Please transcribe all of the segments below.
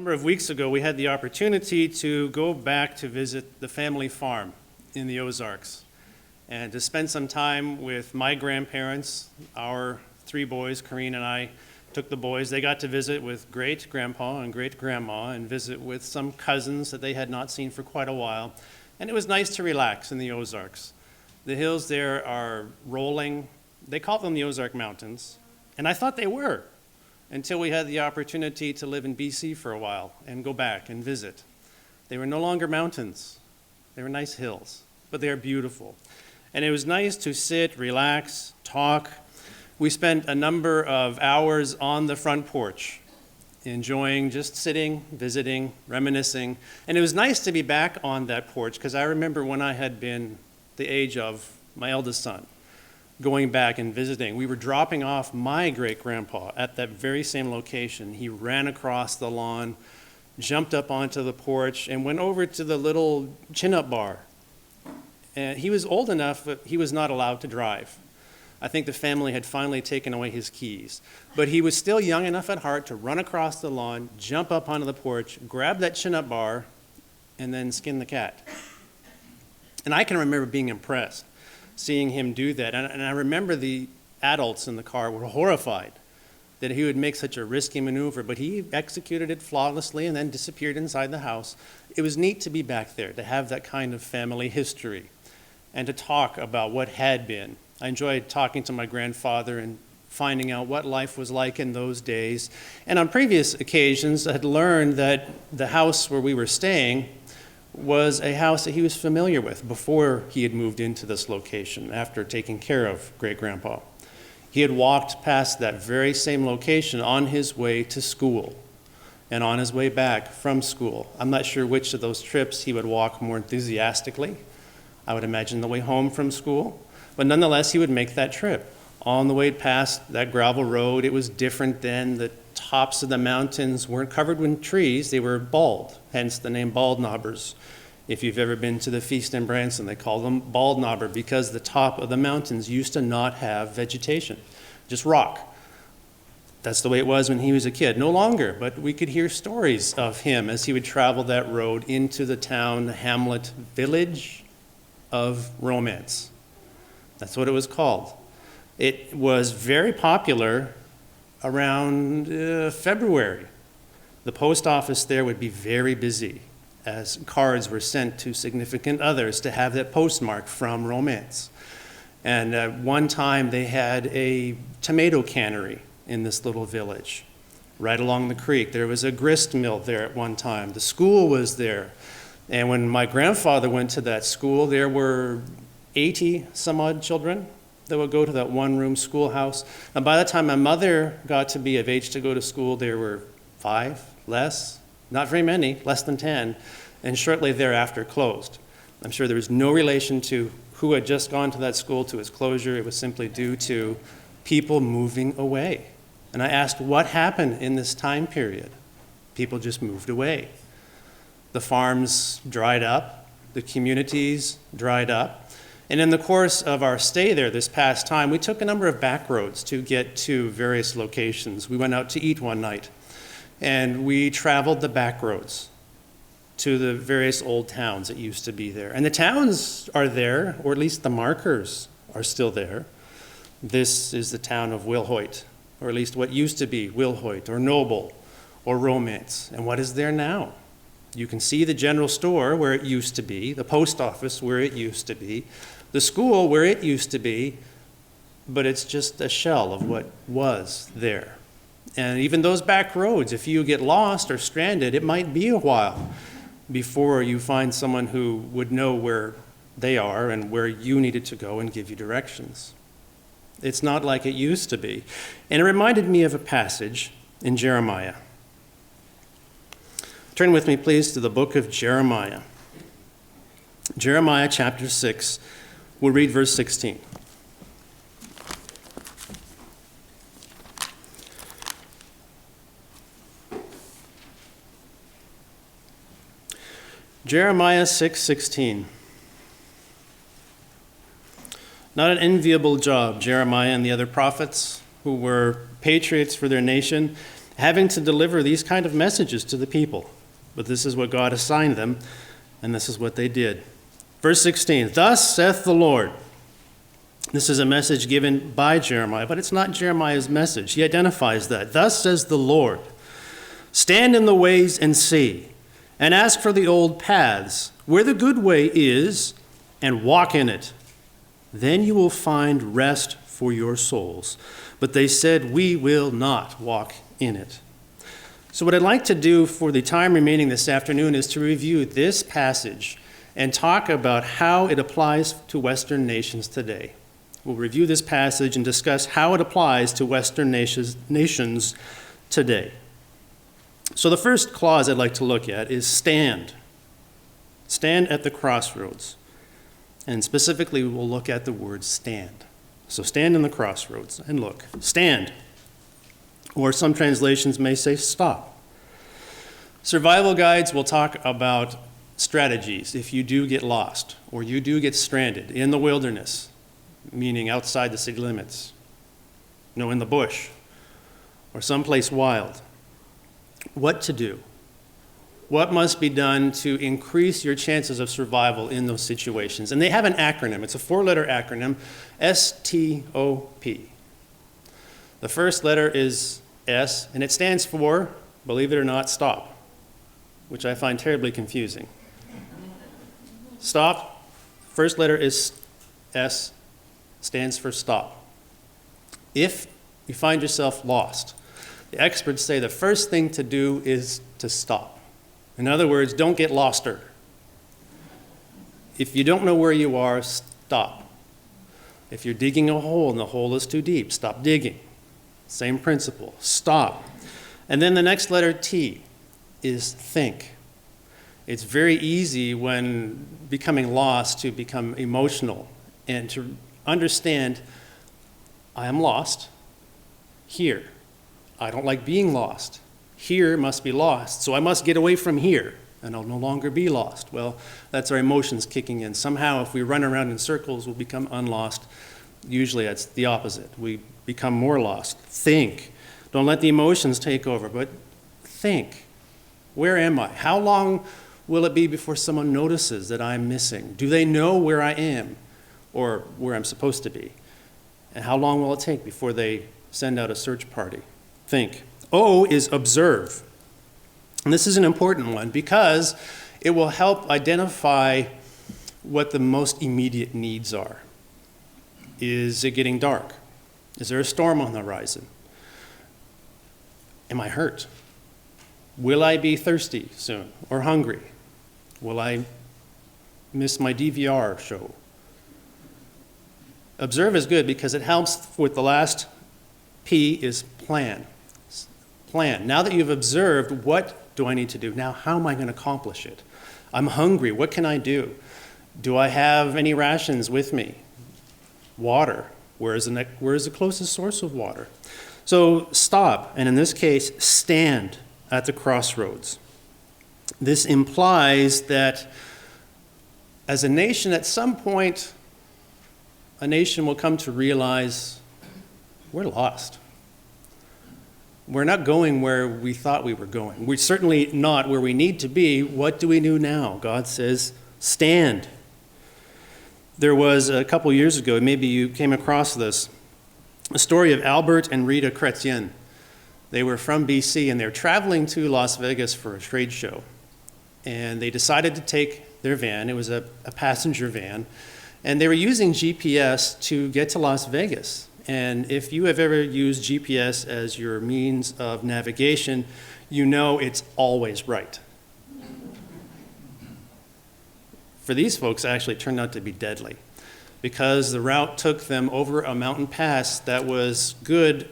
number of weeks ago, we had the opportunity to go back to visit the family farm in the Ozarks and to spend some time with my grandparents. Our three boys, Corrine and I, took the boys. They got to visit with great-grandpa and great-grandma and visit with some cousins that they had not seen for quite a while. And it was nice to relax in the Ozarks. The hills there are rolling. They call them the Ozark Mountains, and I thought they were, until we had the opportunity to live in BC for a while and go back and visit. They were no longer mountains. They were nice hills, but they are beautiful. And it was nice to sit, relax, talk. We spent a number of hours on the front porch, enjoying just sitting, visiting, reminiscing. And it was nice to be back on that porch, because I remember when I had been the age of my eldest son, going back and visiting. We were dropping off my great-grandpa at that very same location. He ran across the lawn, jumped up onto the porch, and went over to the little chin-up bar. And he was old enough, but he was not allowed to drive. I think the family had finally taken away his keys. But he was still young enough at heart to run across the lawn, jump up onto the porch, grab that chin-up bar, and then skin the cat. And I can remember being impressed, seeing him do that. And I remember the adults in the car were horrified that he would make such a risky maneuver, but he executed it flawlessly and then disappeared inside the house. It was neat to be back there, to have that kind of family history and to talk about what had been. I enjoyed talking to my grandfather and finding out what life was like in those days. And on previous occasions, I had learned that the house where we were staying was a house that he was familiar with before he had moved into this location after taking care of great-grandpa. He had walked past that very same location on his way to school and on his way back from school. I'm not sure which of those trips he would walk more enthusiastically. I would imagine the way home from school, but nonetheless, he would make that trip. On the way past that gravel road, it was different then. The tops of the mountains weren't covered with trees, they were bald, hence the name bald knobbers. If you've ever been to the Feast in Branson, they call them bald knobber because the top of the mountains used to not have vegetation, just rock. That's the way it was when he was a kid. No longer, but we could hear stories of him as he would travel that road into the town, hamlet, village of romance. That's what it was called. It was very popular around February. The post office there would be very busy as cards were sent to significant others to have that postmark from romance. And at one time they had a tomato cannery in this little village right along the creek. There was a grist mill there at one time. The school was there. And when my grandfather went to that school, there were 80 some odd children that would go to that one-room schoolhouse. And by the time my mother got to be of age to go to school, there were 5, less, not very many, less than 10, and shortly thereafter closed. I'm sure there was no relation to who had just gone to that school to its closure. It was simply due to people moving away. And I asked, what happened in this time period? People just moved away. The farms dried up, the communities dried up. And in the course of our stay there this past time, we took a number of back roads to get to various locations. We went out to eat one night, and we traveled the back roads to the various old towns that used to be there. And the towns are there, or at least the markers are still there. This is the town of Wilhoit, or at least what used to be Wilhoit, or Noble, or Romance. And what is there now? You can see the general store where it used to be, the post office where it used to be, the school where it used to be, but it's just a shell of what was there. And even those back roads, if you get lost or stranded, it might be a while before you find someone who would know where they are and where you needed to go and give you directions. It's not like it used to be. And it reminded me of a passage in Jeremiah. Turn with me, please, to the book of Jeremiah. Jeremiah chapter 6. We'll read verse 16. Jeremiah 6:16. Not an enviable job, Jeremiah and the other prophets who were patriots for their nation having to deliver these kind of messages to the people. But this is what God assigned them, and this is what they did. Verse 16, thus saith the Lord. This is a message given by Jeremiah, but it's not Jeremiah's message. He identifies that. Thus says the Lord, stand in the ways and see, and ask for the old paths, where the good way is, and walk in it. Then you will find rest for your souls. But they said, we will not walk in it. So what I'd like to do for the time remaining this afternoon is to review this passage and talk about how it applies to Western nations today. We'll review this passage and discuss how it applies to Western nations today. So the first clause I'd like to look at is stand. Stand at the crossroads. And specifically, we'll look at the word stand. So stand in the crossroads and look. Stand. Or some translations may say stop. Survival guides will talk about strategies if you do get lost or you do get stranded in the wilderness, meaning outside the city limits, in the bush or someplace wild. What to do? What must be done to increase your chances of survival in those situations? And they have an acronym. It's a 4-letter acronym, S.T.O.P. The first letter is S, and it stands for, believe it or not, stop, which I find terribly confusing. Stop, first letter is S, stands for stop. If you find yourself lost, the experts say the first thing to do is to stop. In other words, don't get loster. If you don't know where you are, stop. If you're digging a hole and the hole is too deep, stop digging. Same principle, stop. And then the next letter, T, is think. It's very easy when becoming lost to become emotional and to understand, I am lost here. I don't like being lost. Here must be lost, so I must get away from here, and I'll no longer be lost. Well, that's our emotions kicking in. Somehow, if we run around in circles, we'll become unlost. Usually, that's the opposite. We become more lost. Think. Don't let the emotions take over, but think. Where am I? How long will it be before someone notices that I'm missing? Do they know where I am or where I'm supposed to be? And how long will it take before they send out a search party? Think. O is observe. And this is an important one because it will help identify what the most immediate needs are. Is it getting dark? Is there a storm on the horizon? Am I hurt? Will I be thirsty soon or hungry? Will I miss my DVR show? Observe is good because it helps with the last P is plan. Plan. Now that you've observed, what do I need to do? Now, how am I going to accomplish it? I'm hungry. What can I do? Do I have any rations with me? Water. Where is the closest source of water? So stop, and in this case, stand at the crossroads. This implies that as a nation, at some point, a nation will come to realize we're lost. We're not going where we thought we were going. We're certainly not where we need to be. What do we do now? God says, stand. There was a couple years ago, maybe you came across this, a story of Albert and Rita Chrétien. They were from BC and they're traveling to Las Vegas for a trade show. And they decided to take their van. It was a passenger van. And they were using GPS to get to Las Vegas. And if you have ever used GPS as your means of navigation, you know it's always right. For these folks, it actually turned out to be deadly because the route took them over a mountain pass that was good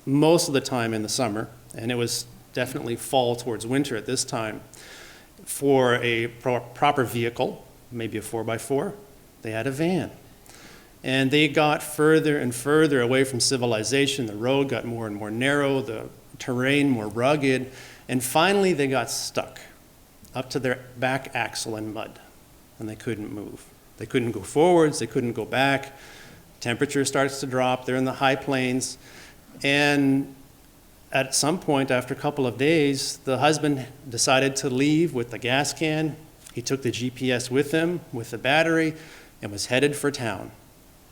most of the time in the summer, and it was definitely fall towards winter at this time. For a proper vehicle, maybe a 4x4, they had a van. And they got further and further away from civilization. The road got more and more narrow, the terrain more rugged, and finally they got stuck up to their back axle in mud, and they couldn't move. They couldn't go forwards, they couldn't go back. Temperature starts to drop, they're in the high plains, and at some point, after a couple of days, the husband decided to leave with the gas can. He took the GPS with him, with the battery, and was headed for town,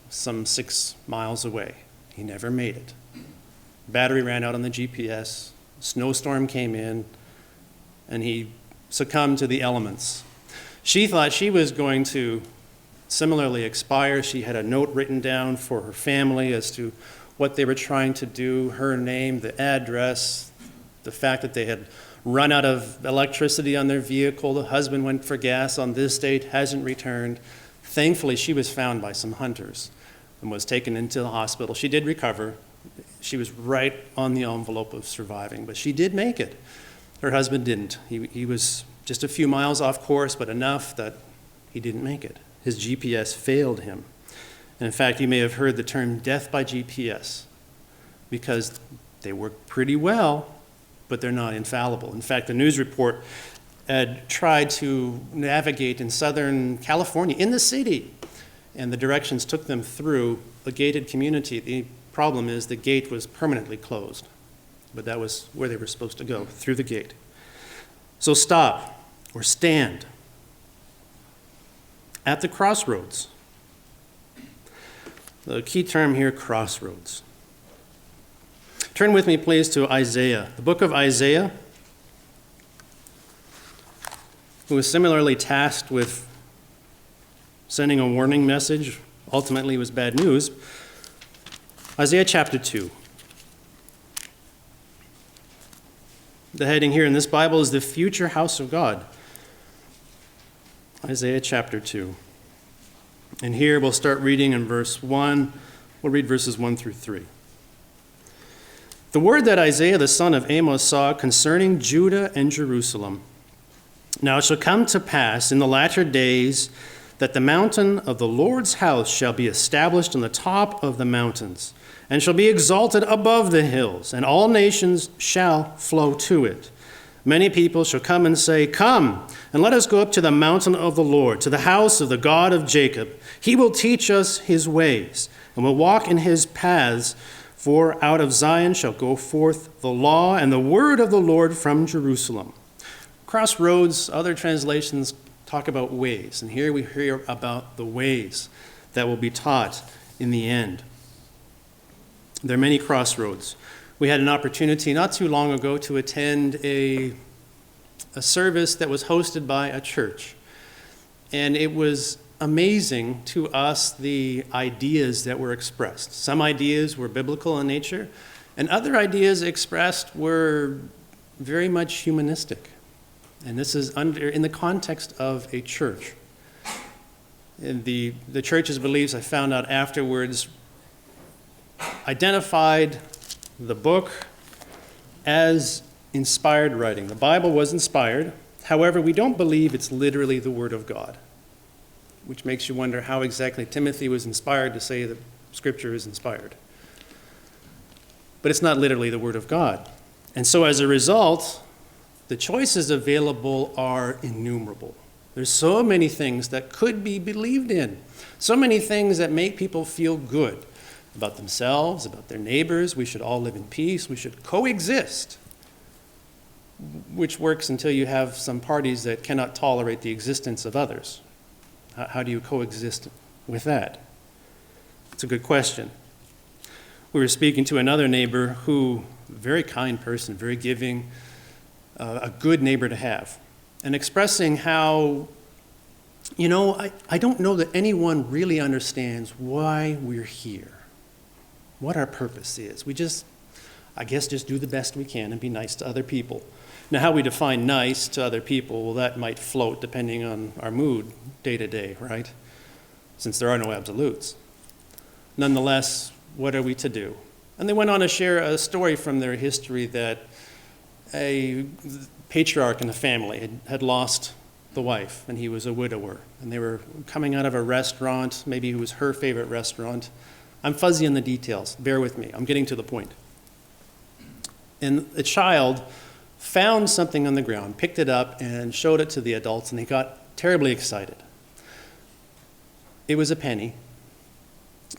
some 6 miles away. He never made it. Battery ran out on the GPS, snowstorm came in, and he succumbed to the elements. She thought she was going to similarly expire. She had a note written down for her family as to what they were trying to do, her name, the address, the fact that they had run out of electricity on their vehicle. The husband went for gas on this date, hasn't returned. Thankfully, she was found by some hunters and was taken into the hospital. She did recover. She was right on the envelope of surviving, but she did make it. Her husband didn't. He was just a few miles off course, but enough that he didn't make it. His GPS failed him. And in fact, you may have heard the term death by GPS, because they work pretty well, but they're not infallible. In fact, the news report had tried to navigate in Southern California, in the city, and the directions took them through a gated community. The problem is the gate was permanently closed, but that was where they were supposed to go, through the gate. So stop or stand at the crossroads. The key term here, crossroads. Turn with me, please, to Isaiah, the book of Isaiah, who was similarly tasked with sending a warning message. Ultimately, it was bad news. Isaiah chapter 2. The heading here in this Bible is the future house of God. Isaiah chapter 2. And here we'll start reading in verse 1. We'll read verses 1 through 3. The word that Isaiah the son of Amos saw concerning Judah and Jerusalem. Now it shall come to pass in the latter days that the mountain of the Lord's house shall be established on the top of the mountains, and shall be exalted above the hills, and all nations shall flow to it. Many people shall come and say, Come, and let us go up to the mountain of the Lord, to the house of the God of Jacob. He will teach us his ways, and will walk in his paths. For out of Zion shall go forth the law and the word of the Lord from Jerusalem. Crossroads, other translations talk about ways, and here we hear about the ways that will be taught in the end. There are many crossroads. We had an opportunity not too long ago to attend a service that was hosted by a church. And it was amazing to us the ideas that were expressed. Some ideas were biblical in nature, and other ideas expressed were very much humanistic. And this is in the context of a church. And the church's beliefs, I found out afterwards, identified the book as inspired writing. The Bible was inspired. However, we don't believe it's literally the Word of God, which makes you wonder how exactly Timothy was inspired to say that Scripture is inspired. But it's not literally the Word of God. And so as a result, the choices available are innumerable. There's so many things that could be believed in, so many things that make people feel good about themselves, about their neighbors. We should all live in peace. We should coexist, which works until you have some parties that cannot tolerate the existence of others. How do you coexist with that? It's a good question. We were speaking to another neighbor who, very kind person, very giving, a good neighbor to have, and expressing how, I don't know that anyone really understands why we're here, what our purpose is. We just do the best we can and be nice to other people. Now, how we define nice to other people, well, that might float depending on our mood day to day, right? Since there are no absolutes. Nonetheless, what are we to do? And they went on to share a story from their history that a patriarch in the family had lost the wife, and he was a widower. And they were coming out of a restaurant, maybe it was her favorite restaurant. I'm fuzzy on the details. Bear with me. I'm getting to the point. And the child found something on the ground, picked it up, and showed it to the adults, and they got terribly excited. It was a penny.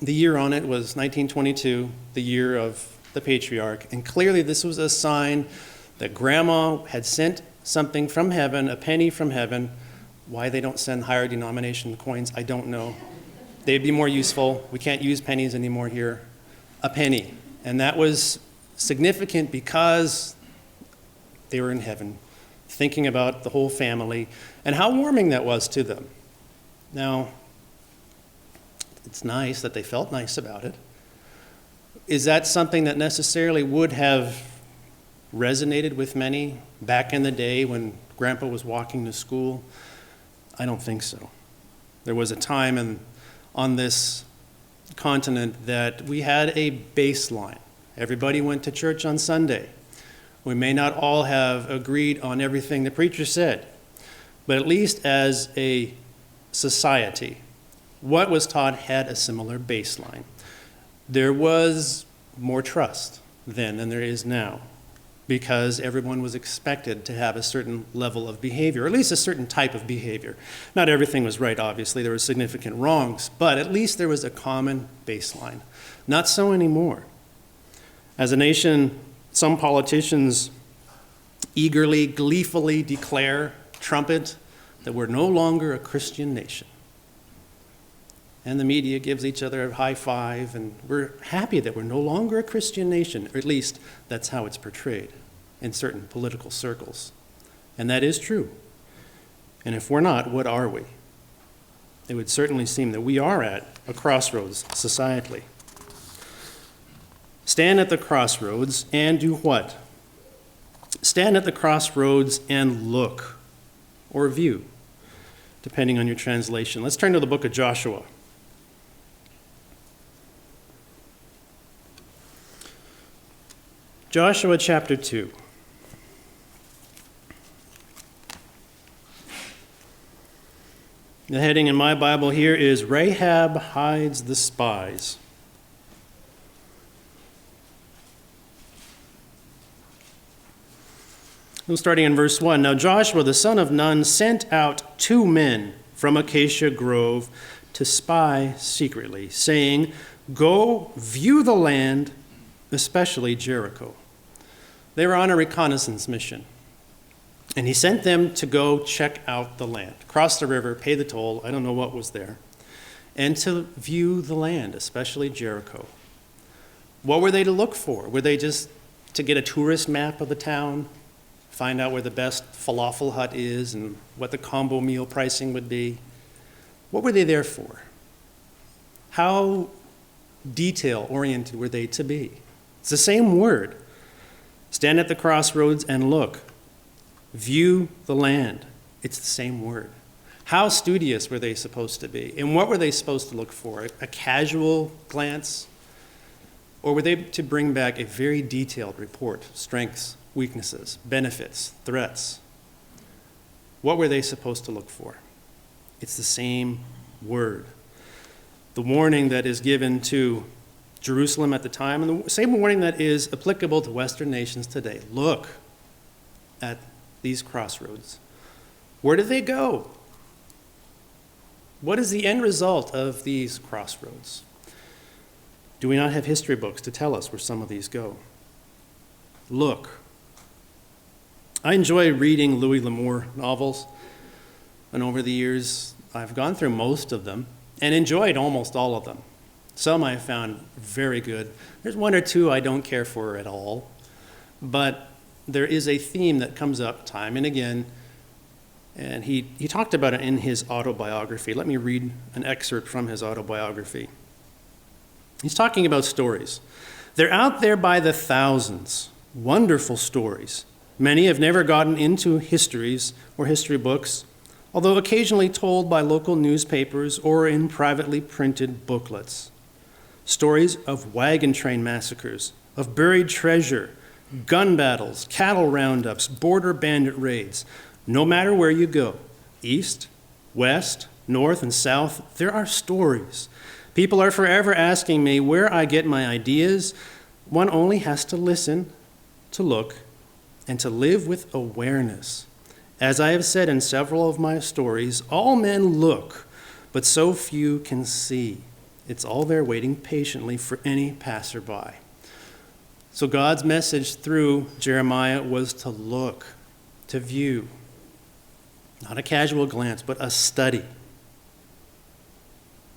The year on it was 1922, the year of the patriarch, and clearly this was a sign that Grandma had sent something from heaven, a penny from heaven. Why they don't send higher denomination coins, I don't know. They'd be more useful. We can't use pennies anymore here. A penny. And that was significant because they were in heaven, thinking about the whole family and how warming that was to them. Now, it's nice that they felt nice about it. Is that something that necessarily would have resonated with many back in the day when Grandpa was walking to school? I don't think so. There was a time on this continent that we had a baseline. Everybody went to church on Sunday. We may not all have agreed on everything the preacher said, but at least as a society, what was taught had a similar baseline. There was more trust then than there is now, because everyone was expected to have a certain level of behavior, or at least a certain type of behavior. Not everything was right, obviously. There were significant wrongs, but at least there was a common baseline. Not so anymore. As a nation, some politicians eagerly, gleefully declare, trumpet, that we're no longer a Christian nation. And the media gives each other a high five, and we're happy that we're no longer a Christian nation, or at least that's how it's portrayed in certain political circles. And that is true. And if we're not, what are we? It would certainly seem that we are at a crossroads societally. Stand at the crossroads and do what? Stand at the crossroads and look, or view, depending on your translation. Let's turn to the book of Joshua. Joshua chapter 2. The heading in my Bible here is Rahab Hides the Spies. Starting in verse 1. Now Joshua the son of Nun sent out 2 men from Acacia Grove to spy secretly, saying, Go view the land, especially Jericho. They were on a reconnaissance mission. And he sent them to go check out the land, cross the river, pay the toll, I don't know what was there, and to view the land, especially Jericho. What were they to look for? Were they just to get a tourist map of the town, find out where the best falafel hut is and what the combo meal pricing would be? What were they there for? How detail-oriented were they to be? It's the same word. Stand at the crossroads and look. View the land. It's the same word. How studious were they supposed to be? And what were they supposed to look for? A casual glance? Or were they to bring back a very detailed report? Strengths, weaknesses, benefits, threats. What were they supposed to look for? It's the same word. The warning that is given to Jerusalem at the time, and the same warning that is applicable to Western nations today. Look at these crossroads. Where do they go? What is the end result of these crossroads? Do we not have history books to tell us where some of these go? Look. I enjoy reading Louis L'Amour novels, and over the years, I've gone through most of them and enjoyed almost all of them. Some I found very good. There's 1 or 2 I don't care for at all, but there is a theme that comes up time and again, and he talked about it in his autobiography. Let me read an excerpt from his autobiography. He's talking about stories. They're out there by the thousands, wonderful stories. Many have never gotten into histories or history books, although occasionally told by local newspapers or in privately printed booklets. Stories of wagon train massacres, of buried treasure, gun battles, cattle roundups, border bandit raids. No matter where you go, east, west, north, and south, there are stories. People are forever asking me where I get my ideas. One only has to listen, to look, and to live with awareness. As I have said in several of my stories, all men look, but so few can see. It's all there waiting patiently for any passerby. So God's message through Jeremiah was to look, to view, not a casual glance, but a study.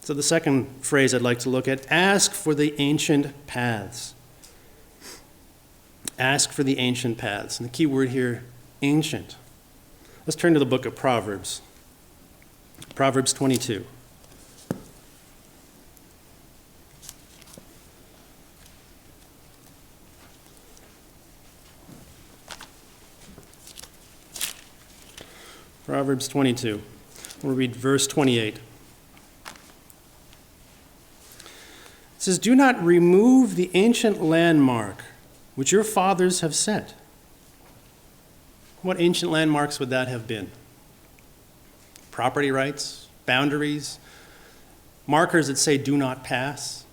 So the second phrase I'd like to look at, ask for the ancient paths. Ask for the ancient paths. And the key word here, ancient. Let's turn to the book of Proverbs. Proverbs 22. Proverbs 22. We'll read verse 28. It says, do not remove the ancient landmark which your fathers have set. What ancient landmarks would that have been? Property rights, boundaries, markers that say do not pass.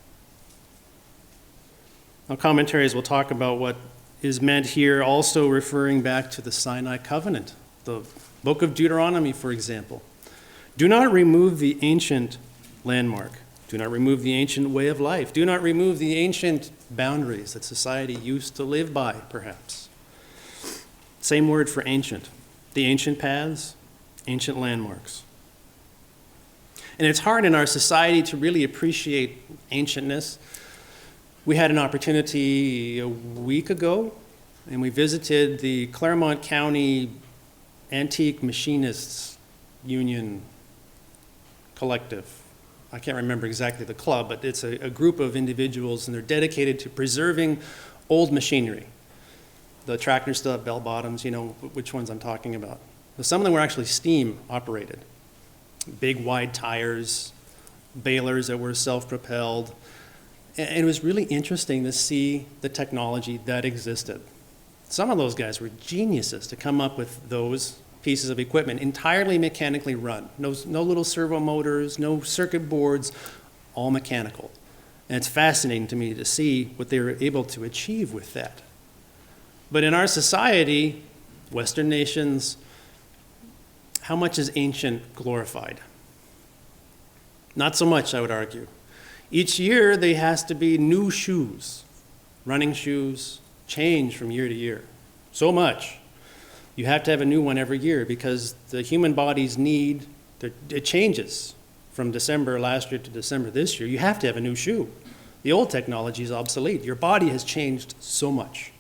Now, commentaries will talk about what is meant here, also referring back to the Sinai covenant, the book of Deuteronomy, for example. Do not remove the ancient landmark. Do not remove the ancient way of life. Do not remove the ancient boundaries that society used to live by, perhaps. Same word for ancient. The ancient paths, ancient landmarks. And it's hard in our society to really appreciate ancientness. We had an opportunity a week ago, and we visited the Claremont County Antique Machinists Union Collective. I can't remember exactly the club, but it's a group of individuals, and they're dedicated to preserving old machinery. The tractors still have bell bottoms, you know which ones I'm talking about. But some of them were actually steam operated. Big wide tires, balers that were self-propelled. And it was really interesting to see the technology that existed. Some of those guys were geniuses to come up with those pieces of equipment, entirely mechanically run. No little servo motors, no circuit boards, all mechanical. And it's fascinating to me to see what they were able to achieve with that. But in our society, Western nations, how much is ancient glorified? Not so much, I would argue. Each year, there has to be new shoes, running shoes, change from year to year. So much. You have to have a new one every year because the human body's need, it changes from December last year to December this year. You have to have a new shoe. The old technology is obsolete. Your body has changed so much.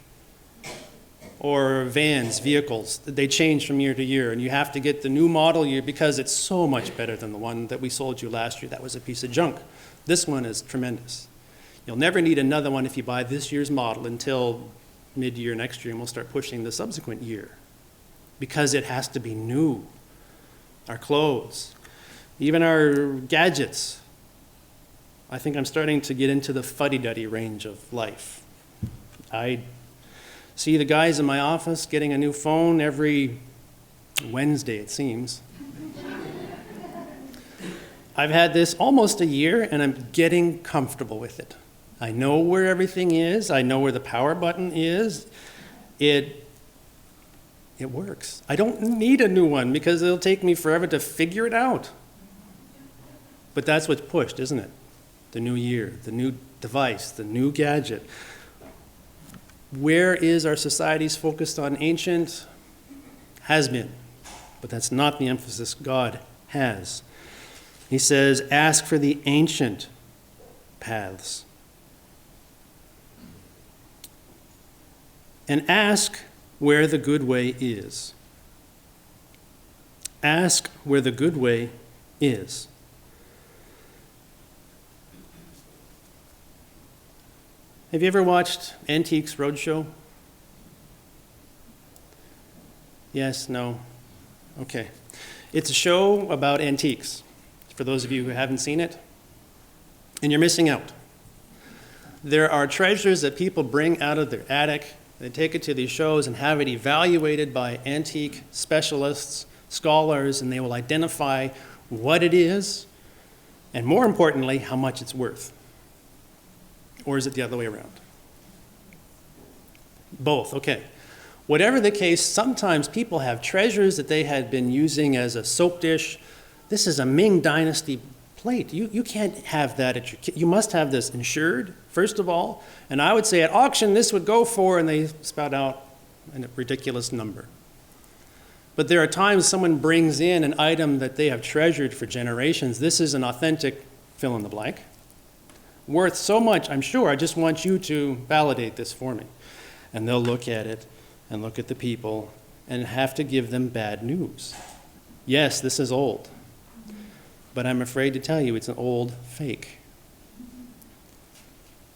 Or vans, vehicles, they change from year to year, and you have to get the new model year because it's so much better than the one that we sold you last year. That was a piece of junk. This one is tremendous. You'll never need another one if you buy this year's model until mid-year next year, and we'll start pushing the subsequent year because it has to be new. Our clothes, even our gadgets. I think I'm starting to get into the fuddy-duddy range of life. I see the guys in my office getting a new phone every Wednesday, it seems. I've had this almost a year, and I'm getting comfortable with it. I know where everything is. I know where the power button is. It works. I don't need a new one because it'll take me forever to figure it out. But that's what's pushed, isn't it? The new year, the new device, the new gadget. Where is our society's focused on ancient? Has been. But that's not the emphasis God has. He says, ask for the ancient paths. And ask where the good way is. Ask where the good way is. Have you ever watched Antiques Roadshow? Yes, no? Okay. It's a show about antiques, for those of you who haven't seen it, and you're missing out. There are treasures that people bring out of their attic. They take it to these shows and have it evaluated by antique specialists, scholars, and they will identify what it is, and more importantly, how much it's worth. Or is it the other way around? Both, okay. Whatever the case, sometimes people have treasures that they had been using as a soap dish. This is a Ming Dynasty plate. You can't have that at your, you must have this insured, first of all. And I would say at auction, this would go for, and they spout out a ridiculous number. But there are times someone brings in an item that they have treasured for generations. This is an authentic fill in the blank, worth so much, I'm sure, I just want you to validate this for me. And they'll look at it and look at the people and have to give them bad news. Yes, this is old, but I'm afraid to tell you it's an old fake.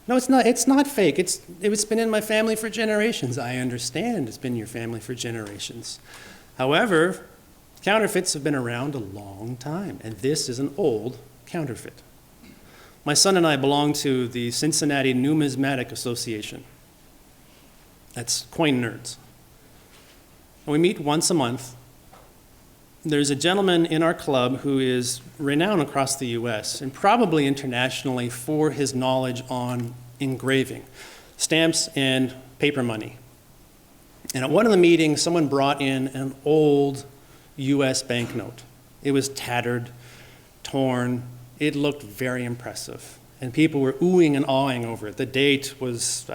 No, it's not. It's not fake. It's been in my family for generations. I understand it's been in your family for generations. However, counterfeits have been around a long time, and this is an old counterfeit. My son and I belong to the Cincinnati Numismatic Association. That's coin nerds. And we meet once a month. There's a gentleman in our club who is renowned across the U.S. and probably internationally for his knowledge on engraving, stamps and paper money. And at one of the meetings, someone brought in an old U.S. banknote. It was tattered, torn. It looked very impressive. And people were oohing and awing over it. The date was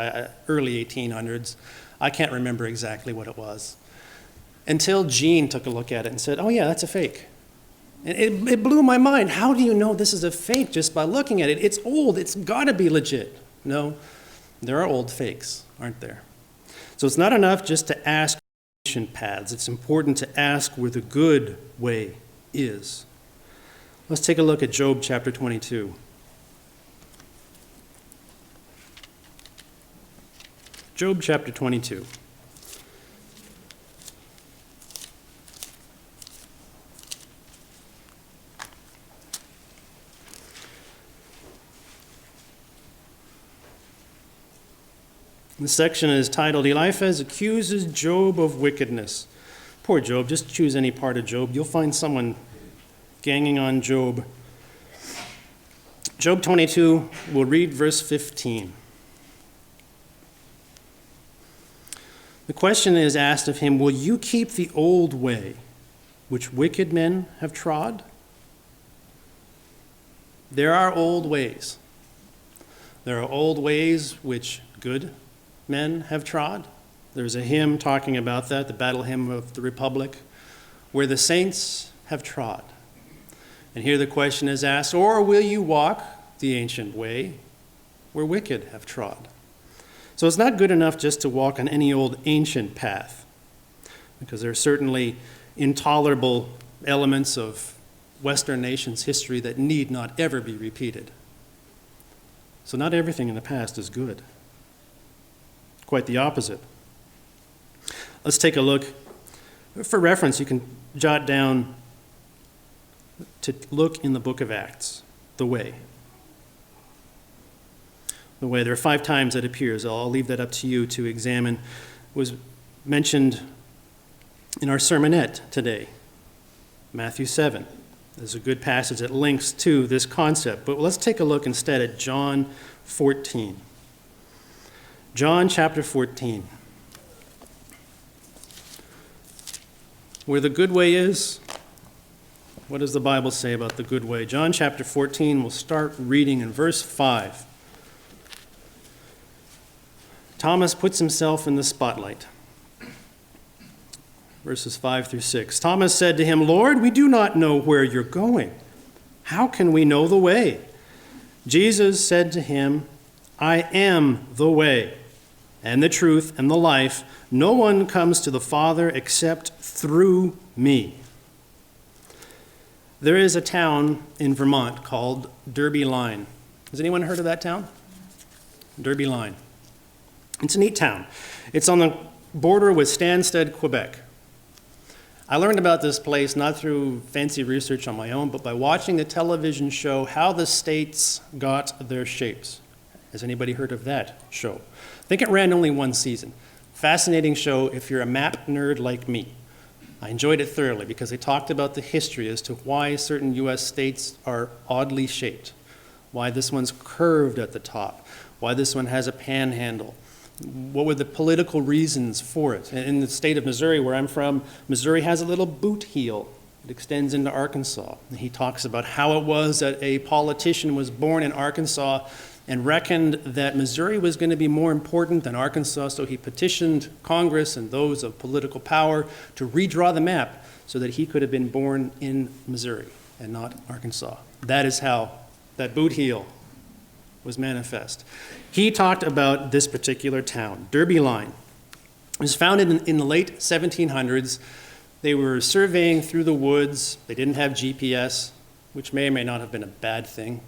early 1800s. I can't remember exactly what it was. Until Gene took a look at it and said, oh yeah, that's a fake. And it blew my mind. How do you know this is a fake just by looking at it? It's old. It's got to be legit. No, there are old fakes, aren't there? So it's not enough just to ask paths. It's important to ask where the good way is. Let's take a look at Job chapter 22. Job chapter 22. The section is titled, Eliphaz accuses Job of wickedness. Poor Job, just choose any part of Job. You'll find someone ganging on Job. Job 22, we'll read verse 15. The question is asked of him, will you keep the old way which wicked men have trod? There are old ways. There are old ways which good men have trod. There's a hymn talking about that, the Battle Hymn of the Republic, where the saints have trod. And here the question is asked, or will you walk the ancient way where wicked have trod? So it's not good enough just to walk on any old ancient path, because there are certainly intolerable elements of Western nations' history that need not ever be repeated. So not everything in the past is good. Quite the opposite. Let's take a look. For reference, you can jot down to look in the book of Acts, the way. The way, there are 5 times that appears. I'll leave that up to you to examine. It was mentioned in our sermonette today, Matthew 7. There's a good passage that links to this concept. But let's take a look instead at John 14. John chapter 14. Where the good way is, what does the Bible say about the good way? John chapter 14, we'll start reading in verse 5. Thomas puts himself in the spotlight. Verses 5 through 6. Thomas said to him, Lord, we do not know where you're going. How can we know the way? Jesus said to him, I am the way, and the truth, and the life. No one comes to the Father except through me. There is a town in Vermont called Derby Line. Has anyone heard of that town? Derby Line. It's a neat town. It's on the border with Stansted, Quebec. I learned about this place not through fancy research on my own, but by watching the television show How the States Got Their Shapes. Has anybody heard of that show? I think it ran only 1 season. Fascinating show if you're a map nerd like me. I enjoyed it thoroughly because they talked about the history as to why certain U.S. states are oddly shaped, why this one's curved at the top, why this one has a panhandle. What were the political reasons for it? In the state of Missouri, where I'm from, Missouri has a little boot heel It extends into Arkansas. He talks about how it was that a politician was born in Arkansas and reckoned that Missouri was going to be more important than Arkansas, so he petitioned Congress and those of political power to redraw the map so that he could have been born in Missouri and not Arkansas. That is how that boot heel was manifest. He talked about this particular town, Derby Line. It was founded in the late 1700s. They were surveying through the woods. They didn't have GPS, which may or may not have been a bad thing,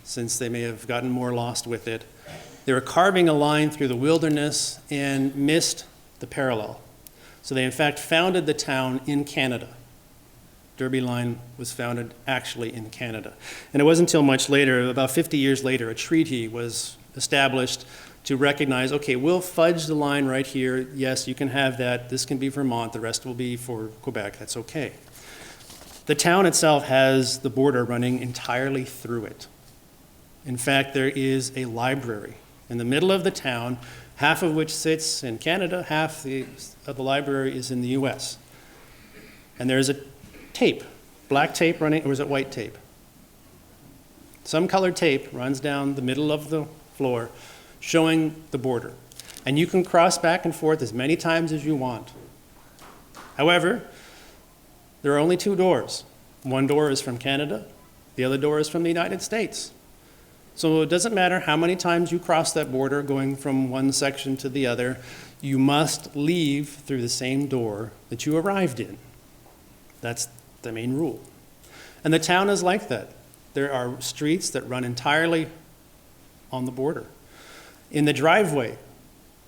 since they may have gotten more lost with it. They were carving a line through the wilderness and missed the parallel. So they, in fact, founded the town in Canada. Derby Line was founded actually in Canada. And it wasn't until much later, about 50 years later, a treaty was established to recognize, okay, we'll fudge the line right here. Yes, you can have that. This can be Vermont. The rest will be for Quebec. That's okay. The town itself has the border running entirely through it. In fact, there is a library in the middle of the town, half of which sits in Canada, half of the library is in the US. And there's a tape, black tape running, or is it white tape? Some colored tape runs down the middle of the floor showing the border. And you can cross back and forth as many times as you want. However, there are only two doors. One door is from Canada, the other door is from the United States. So it doesn't matter how many times you cross that border going from one section to the other, you must leave through the same door that you arrived in. That's the main rule. And the town is like that. There are streets that run entirely on the border. In the driveway,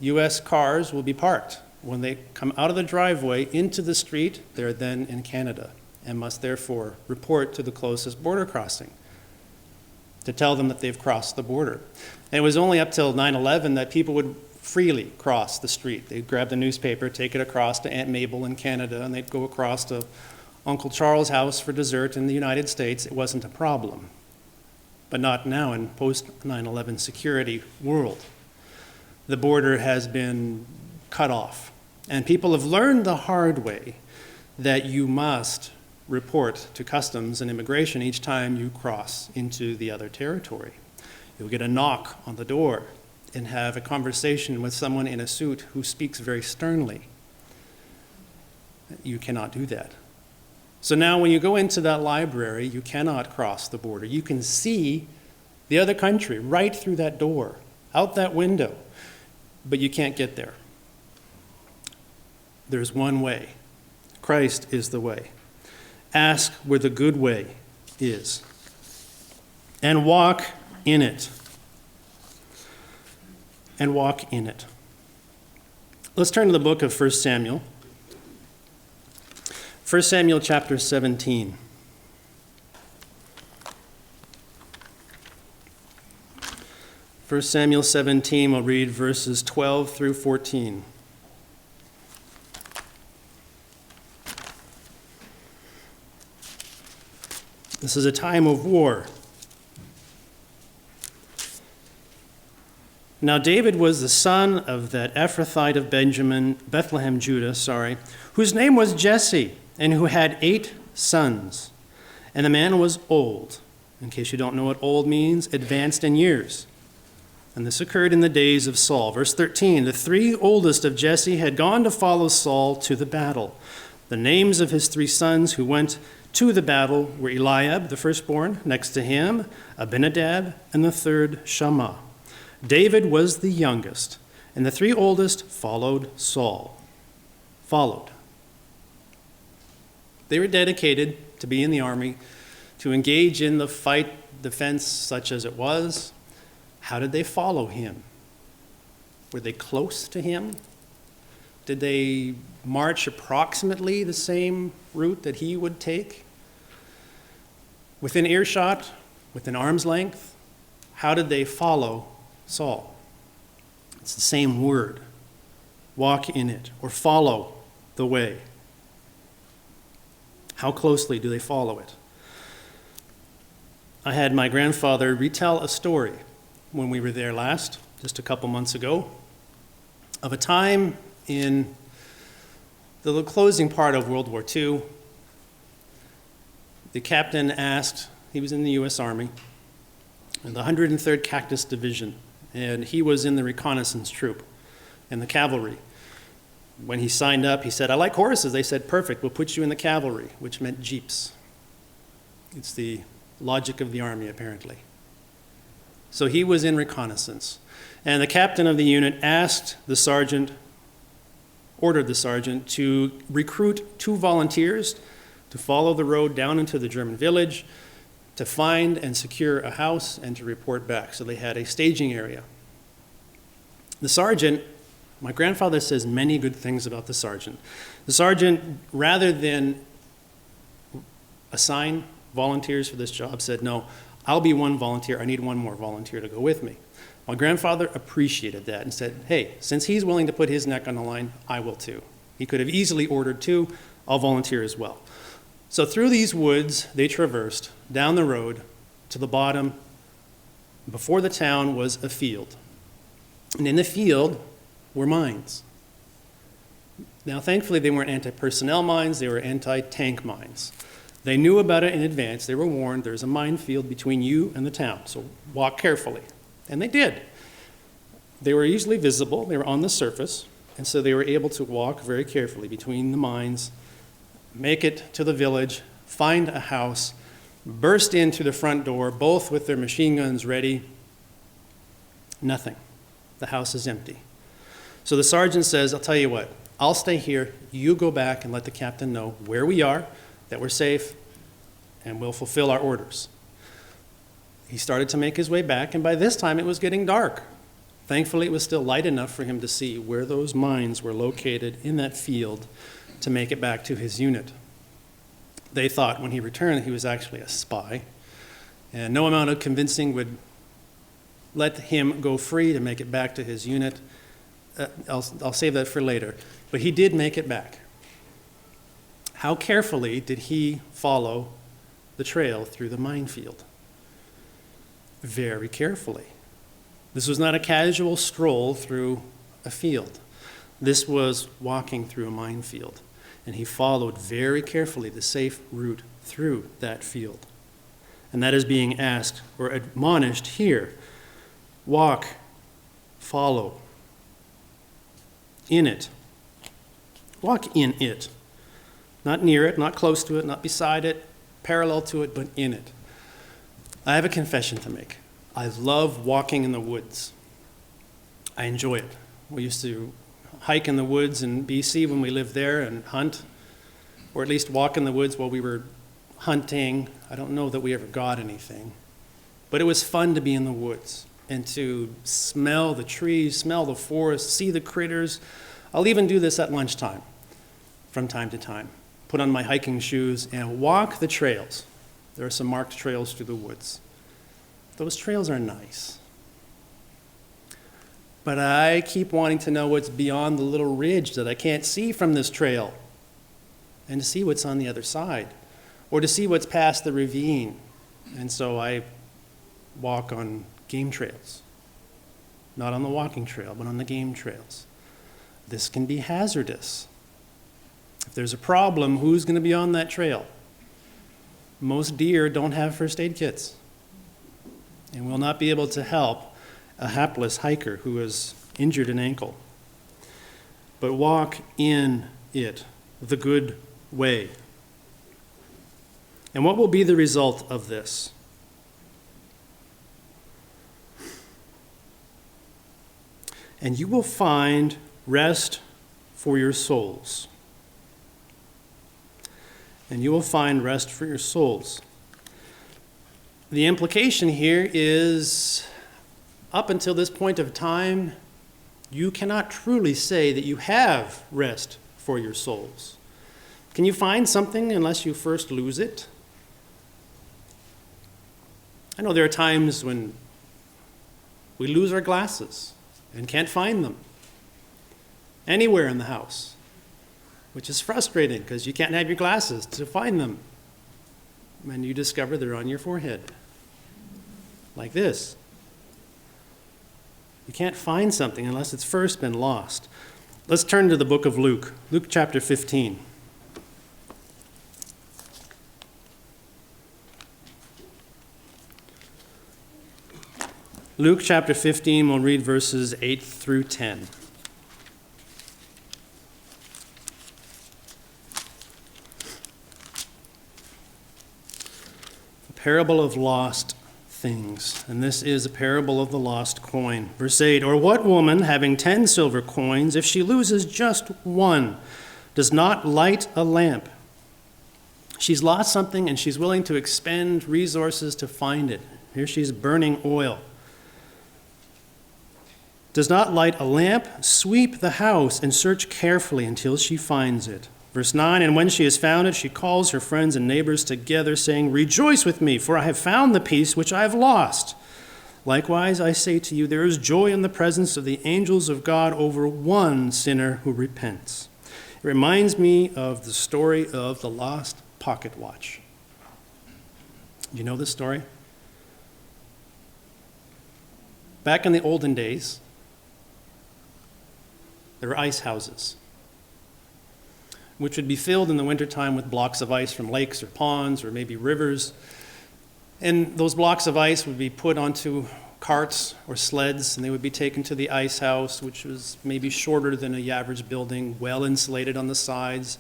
U.S. cars will be parked. When they come out of the driveway into the street, they're then in Canada and must therefore report to the closest border crossing to tell them that they've crossed the border. And it was only up till 9/11 that people would freely cross the street. They'd grab the newspaper, take it across to Aunt Mabel in Canada, and they'd go across to Uncle Charles' house for dessert in the United States. It wasn't a problem. But not now in post-9/11 security world. The border has been cut off. And people have learned the hard way that you must report to customs and immigration each time you cross into the other territory. You'll get a knock on the door and have a conversation with someone in a suit who speaks very sternly. You cannot do that. So now when you go into that library, you cannot cross the border. You can see the other country right through that door, out that window, but you can't get there. There's one way. Christ is the way. Ask where the good way is, and walk in it. And walk in it. Let's turn to the book of 1 Samuel. 1 Samuel chapter 17. First Samuel 17, we'll read verses 12 through 14. This is a time of war. Now David was the son of that Ephrathite of Bethlehem, Judah, whose name was Jesse, and who had 8 sons. And the man was old. In case you don't know what old means, advanced in years. And this occurred in the days of Saul. Verse 13, the 3 oldest of Jesse had gone to follow Saul to the battle. The names of his 3 sons who went to the battle were Eliab, the firstborn, next to him, Abinadab, and the 3rd, Shammah. David was the youngest, and the 3 oldest followed Saul. Followed. They were dedicated to be in the army, to engage in the fight, defense such as it was. How did they follow him? Were they close to him? Did they march approximately the same route that he would take? Within earshot, within arm's length? How did they follow Saul? It's the same word. Walk in it, or follow the way. How closely do they follow it? I had my grandfather retell a story when we were there last, just a couple months ago, of a time in the closing part of World War II the captain asked, he was in the U.S. Army, in the 103rd Cactus Division, and he was in the reconnaissance troop and the cavalry. When he signed up, he said, "I like horses." They said, "Perfect, we'll put you in the cavalry," which meant jeeps. It's the logic of the Army, apparently. So he was in reconnaissance. And the captain of the unit ordered the sergeant to recruit 2 volunteers to follow the road down into the German village, to find and secure a house, and to report back. So they had a staging area. The sergeant, my grandfather says many good things about the sergeant. The sergeant, rather than assign volunteers for this job, said, "No, I'll be one volunteer. I need one more volunteer to go with me." My grandfather appreciated that and said, "Hey, since he's willing to put his neck on the line, I will too." He could have easily ordered 2. I'll volunteer as well. So through these woods, they traversed down the road to the bottom. Before the town was a field. And in the field were mines. Now, thankfully, they weren't anti-personnel mines. They were anti-tank mines. They knew about it in advance. They were warned, there's a minefield between you and the town, so walk carefully. And they did. They were easily visible. They were on the surface. And so they were able to walk very carefully between the mines, make it to the village, find a house, burst in through the front door, both with their machine guns ready. Nothing. The house is empty. So the sergeant says, "I'll tell you what, I'll stay here. You go back and let the captain know where we are, that we're safe, and we'll fulfill our orders." He started to make his way back, and by this time it was getting dark. Thankfully, it was still light enough for him to see where those mines were located in that field to make it back to his unit. They thought when he returned he was actually a spy, and no amount of convincing would let him go free to make it back to his unit. I'll save that for later. But he did make it back. How carefully did he follow the trail through the minefield? Very carefully. This was not a casual stroll through a field. This was walking through a minefield. And he followed very carefully the safe route through that field. And that is being asked or admonished here. Walk, follow, in it. Walk in it. Not near it, not close to it, not beside it, parallel to it, but in it. I have a confession to make. I love walking in the woods. I enjoy it. We used to hike in the woods in BC when we lived there and hunt, or at least walk in the woods while we were hunting. I don't know that we ever got anything, but it was fun to be in the woods and to smell the trees, smell the forest, see the critters. I'll even do this at lunchtime from time to time. Put on my hiking shoes and walk the trails. There are some marked trails through the woods. Those trails are nice. But I keep wanting to know what's beyond the little ridge that I can't see from this trail, and to see what's on the other side, or to see what's past the ravine. And so I walk on game trails. Not on the walking trail, but on the game trails. This can be hazardous. If there's a problem, who's going to be on that trail? Most deer don't have first aid kits and will not be able to help a hapless hiker who has injured an ankle. But walk in it the good way. And what will be the result of this? And you will find rest for your souls. And you will find rest for your souls. The implication here is, up until this point of time, you cannot truly say that you have rest for your souls. Can you find something unless you first lose it? I know there are times when we lose our glasses and can't find them anywhere in the house, which is frustrating because you can't have your glasses to find them. And you discover they're on your forehead, like this. You can't find something unless it's first been lost. Let's turn to the book of Luke, Luke chapter 15. Luke chapter 15, we'll read verses 8 through 10. The parable of lost things. And this is a parable of the lost coin. Verse 8, or what woman, having 10 silver coins, if she loses just one, does not light a lamp? She's lost something and she's willing to expend resources to find it. Here she's burning oil. Does not light a lamp, sweep the house, and search carefully until she finds it. Verse 9, and when she has found it, she calls her friends and neighbors together, saying, rejoice with me, for I have found the piece which I have lost. Likewise, I say to you, there is joy in the presence of the angels of God over one sinner who repents. It reminds me of the story of the lost pocket watch. You know this story? Back in the olden days, there were ice houses, which would be filled in the wintertime with blocks of ice from lakes or ponds or maybe rivers. And those blocks of ice would be put onto carts or sleds, and they would be taken to the ice house, which was maybe shorter than a average building, well insulated on the sides.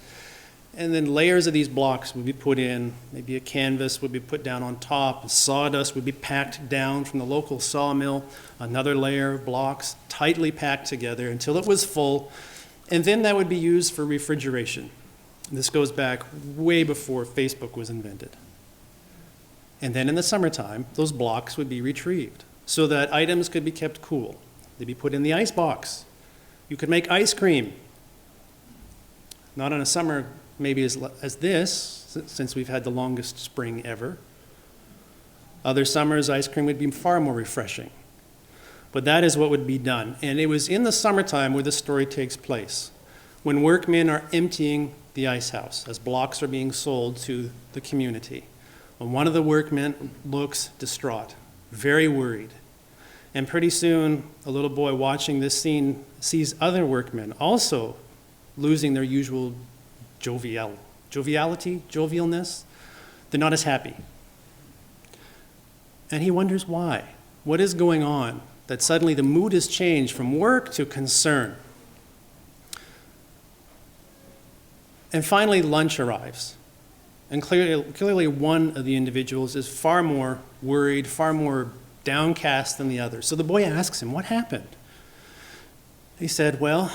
And then layers of these blocks would be put in. Maybe a canvas would be put down on top. And sawdust would be packed down from the local sawmill. Another layer of blocks tightly packed together until it was full. And then that would be used for refrigeration. This goes back way before Facebook was invented. And then in the summertime, those blocks would be retrieved so that items could be kept cool. They'd be put in the ice box. You could make ice cream. Not in a summer maybe as this, since we've had the longest spring ever. Other summers, ice cream would be far more refreshing. But that is what would be done. And it was in the summertime where the story takes place, when workmen are emptying the ice house as blocks are being sold to the community. And one of the workmen looks distraught, very worried. And pretty soon, a little boy watching this scene sees other workmen also losing their usual jovialness. They're not as happy. And he wonders why. What is going on that suddenly the mood has changed from work to concern? And finally, lunch arrives. And clearly one of the individuals is far more worried, far more downcast than the other. So the boy asks him, what happened? He said, well,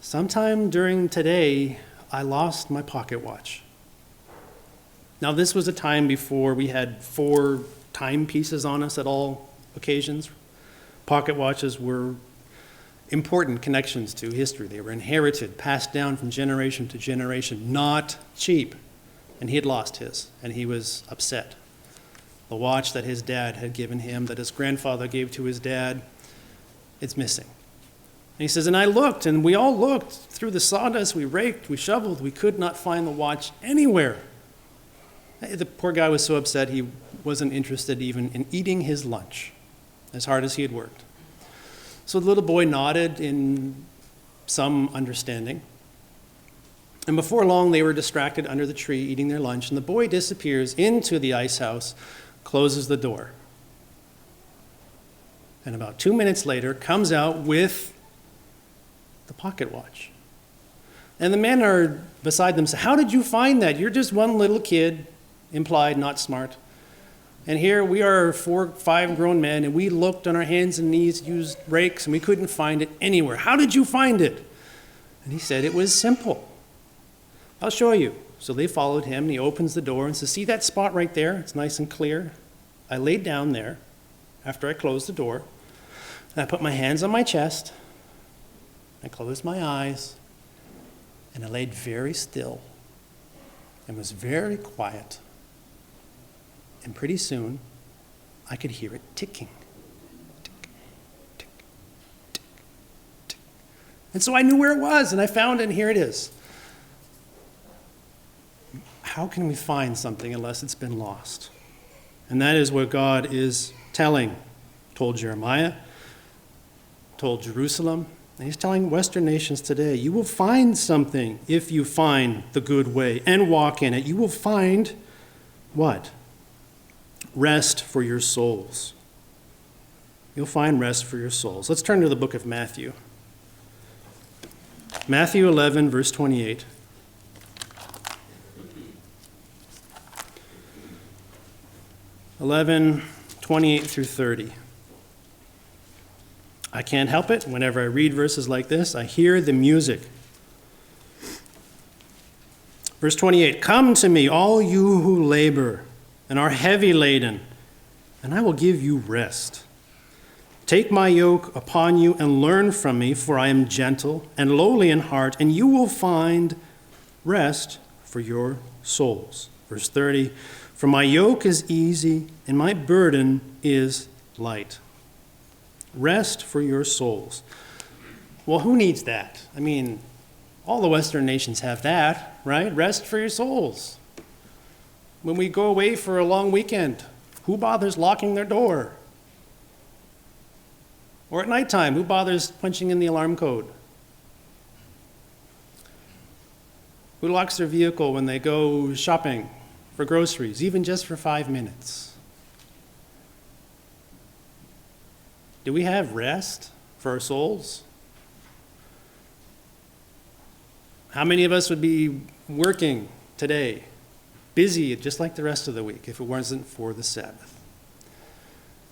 sometime during today, I lost my pocket watch. Now, this was a time before we had 4 timepieces on us at all occasions. Pocket watches were important connections to history. They were inherited, passed down from generation to generation, not cheap. And he had lost his, and he was upset. The watch that his dad had given him, that his grandfather gave to his dad, it's missing. And he says, and I looked, and we all looked through the sawdust, we raked, we shoveled, we could not find the watch anywhere. The poor guy was so upset he wasn't interested even in eating his lunch, as hard as he had worked. So the little boy nodded in some understanding. And before long, they were distracted under the tree eating their lunch, and the boy disappears into the ice house, closes the door. And about 2 minutes later, comes out with the pocket watch. And the men are beside them, say, how did you find that? You're just one little kid, implied, not smart. And here we are 4, 5 grown men, and we looked on our hands and knees, used rakes, and we couldn't find it anywhere. How did you find it? And he said, it was simple. I'll show you. So they followed him, and he opens the door and says, see that spot right there? It's nice and clear. I laid down there after I closed the door, and I put my hands on my chest, I closed my eyes, and I laid very still and was very quiet. And pretty soon, I could hear it ticking. Tick, tick, tick, tick. And so I knew where it was, and I found it, and here it is. How can we find something unless it's been lost? And that is what God is told Jeremiah, told Jerusalem, and he's telling Western nations today, you will find something if you find the good way and walk in it. You will find what? Rest for your souls. you'll find rest for your souls. Let's turn to the book of Matthew. Matthew 11, verse 28. (11, 28 through 30). I can't help it. Whenever I read verses like this, I hear the music. Verse 28, "Come to me, all you who labor and are heavy laden, and I will give you rest. Take my yoke upon you and learn from me, for I am gentle and lowly in heart, and you will find rest for your souls." Verse 30, "For my yoke is easy and my burden is light." Rest for your souls. Well, who needs that? I mean, all the Western nations have that, right? Rest for your souls. When we go away for a long weekend, who bothers locking their door? Or at nighttime, who bothers punching in the alarm code? Who locks their vehicle when they go shopping for groceries, even just for 5 minutes? Do we have rest for our souls? How many of us would be working today, busy just like the rest of the week, if it wasn't for the Sabbath?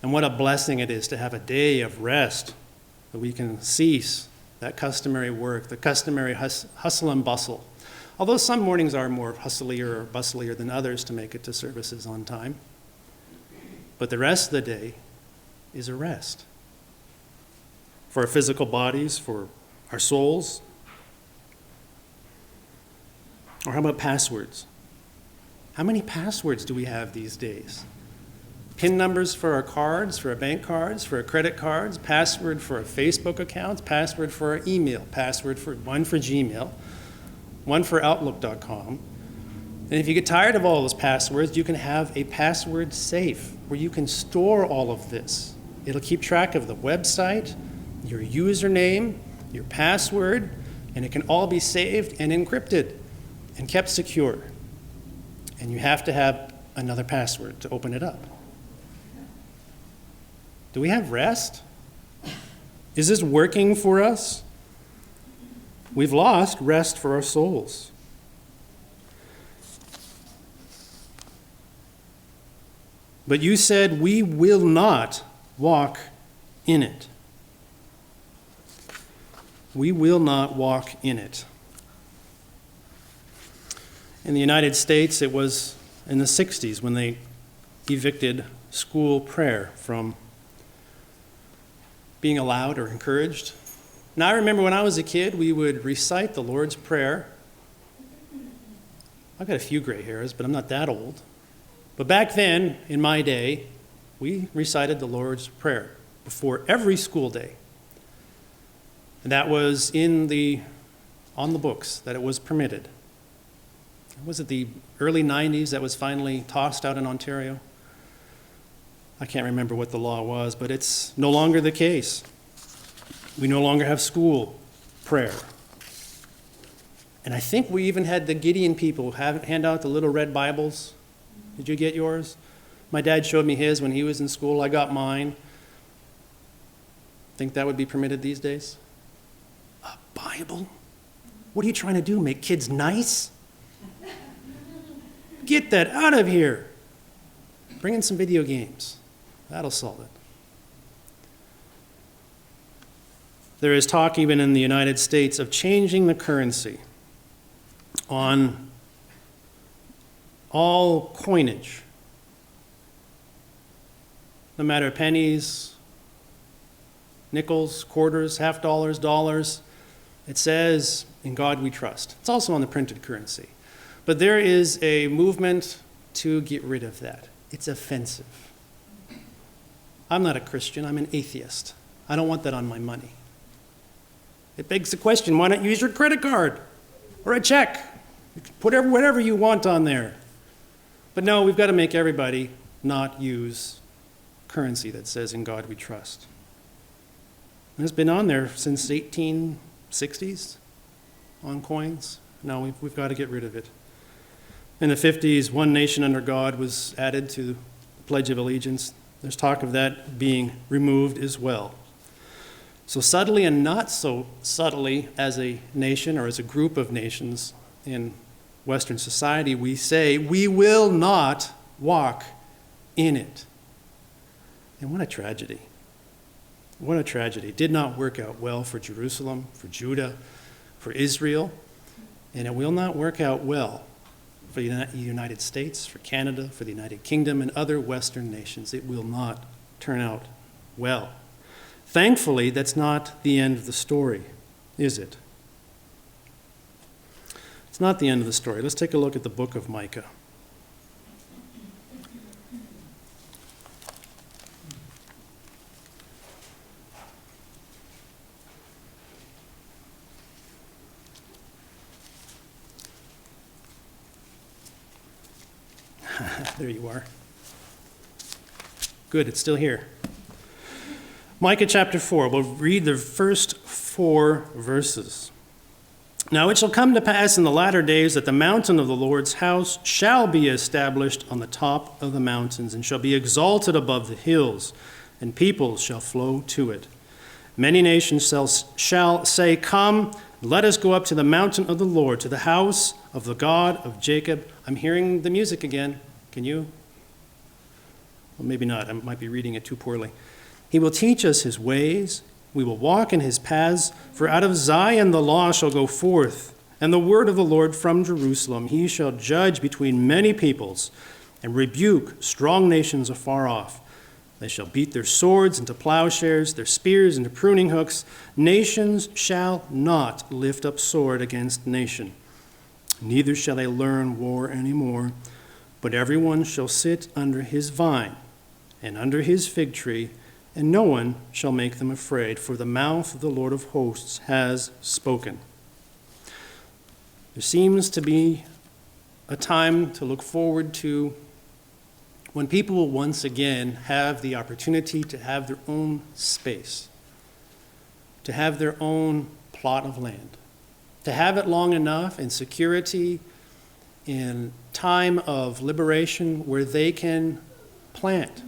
And what a blessing it is to have a day of rest, that we can cease that customary work, the customary hustle and bustle. Although some mornings are more hustlier or bustlier than others to make it to services on time. But the rest of the day is a rest. For our physical bodies, for our souls. Or how about passwords? How many passwords do we have these days? PIN numbers for our cards, for our bank cards, for our credit cards, password for our Facebook accounts, password for our email, password for one for Gmail, one for Outlook.com. And if you get tired of all those passwords, you can have a password safe where you can store all of this. It'll keep track of the website, your username, your password, and it can all be saved and encrypted and kept secure. And you have to have another password to open it up. Do we have rest? Is this working for us? We've lost rest for our souls. But you said we will not walk in it. We will not walk in it. In the United States, it was in the 60s when they evicted school prayer from being allowed or encouraged. Now, I remember when I was a kid, we would recite the Lord's Prayer. I've got a few gray hairs, but I'm not that old. But back then, in my day, we recited the Lord's Prayer before every school day. And that was on the books, that it was permitted. Was it the early 90s that was finally tossed out in Ontario? I can't remember what the law was, but it's no longer the case. We no longer have school prayer. And I think we even had the Gideon people hand out the little red Bibles. Did you get yours? My dad showed me his when he was in school. I got mine. Think that would be permitted these days? A Bible? What are you trying to do, make kids nice? Get that out of here. Bring in some video games. That'll solve it. There is talk even in the United States of changing the currency on all coinage. No matter pennies, nickels, quarters, half dollars, dollars. It says, "In God we trust." It's also on the printed currency. But there is a movement to get rid of that. It's offensive. I'm not a Christian, I'm an atheist. I don't want that on my money. It begs the question, why not use your credit card or a check? Put whatever you want on there. But no, we've got to make everybody not use currency that says, "In God we trust." And it's been on there since 1860s on coins. No, we've got to get rid of it. In the 50s, "One nation under God" was added to the Pledge of Allegiance. There's talk of that being removed as well. So subtly and not so subtly, as a nation or as a group of nations in Western society, we say we will not walk in it. And what a tragedy. What a tragedy. It did not work out well for Jerusalem, for Judah, for Israel, and it will not work out well for the United States, for Canada, for the United Kingdom, and other Western nations. It will not turn out well. Thankfully, that's not the end of the story, is it? It's not the end of the story. Let's take a look at the book of Micah. There you are. Good, it's still here. Micah chapter 4. We'll read the first 4 verses. Now it shall come to pass in the latter days that the mountain of the Lord's house shall be established on the top of the mountains, and shall be exalted above the hills, and peoples shall flow to it. Many nations shall say, Come, let us go up to the mountain of the Lord, to the house of the God of Jacob. I'm hearing the music again. Can you? Well, maybe not. I might be reading it too poorly. He will teach us his ways. We will walk in his paths. For out of Zion the law shall go forth, and the word of the Lord from Jerusalem. He shall judge between many peoples, and rebuke strong nations afar off. They shall beat their swords into plowshares, their spears into pruning hooks. Nations shall not lift up sword against nation. Neither shall they learn war any more, but everyone shall sit under his vine and under his fig tree, and no one shall make them afraid, for the mouth of the Lord of hosts has spoken. There seems to be a time to look forward to when people will once again have the opportunity to have their own space, to have their own plot of land, to have it long enough in security, in time of liberation, where they can plant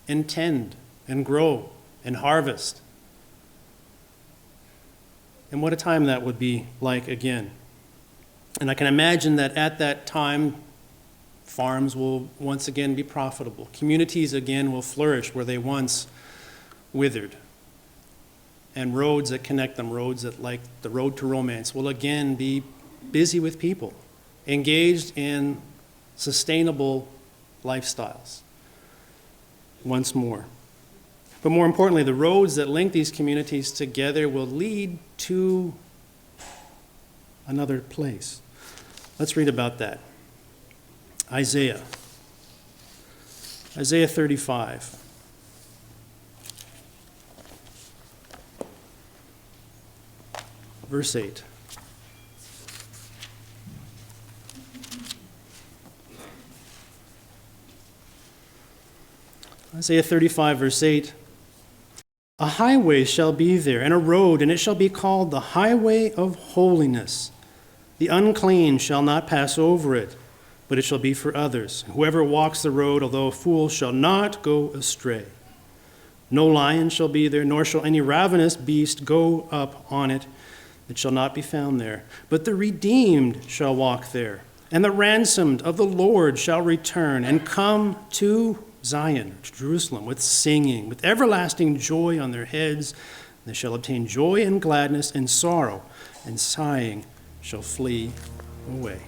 and tend and grow and harvest. And what a time that would be like again. And I can imagine that at that time, farms will once again be profitable. Communities again will flourish where they once withered. And roads that connect them, roads that, like the road to romance, will again be busy with people, engaged in sustainable lifestyles once more. But more importantly, the roads that link these communities together will lead to another place. Let's read about that. Isaiah 35. Verse 8. Isaiah 35, verse 8. A highway shall be there, and a road, and it shall be called the highway of holiness. The unclean shall not pass over it, but it shall be for others. Whoever walks the road, although a fool, shall not go astray. No lion shall be there, nor shall any ravenous beast go up on it. It shall not be found there. But the redeemed shall walk there, and the ransomed of the Lord shall return and come to Zion, to Jerusalem, with singing, with everlasting joy on their heads. They shall obtain joy and gladness, and sorrow and sighing shall flee away.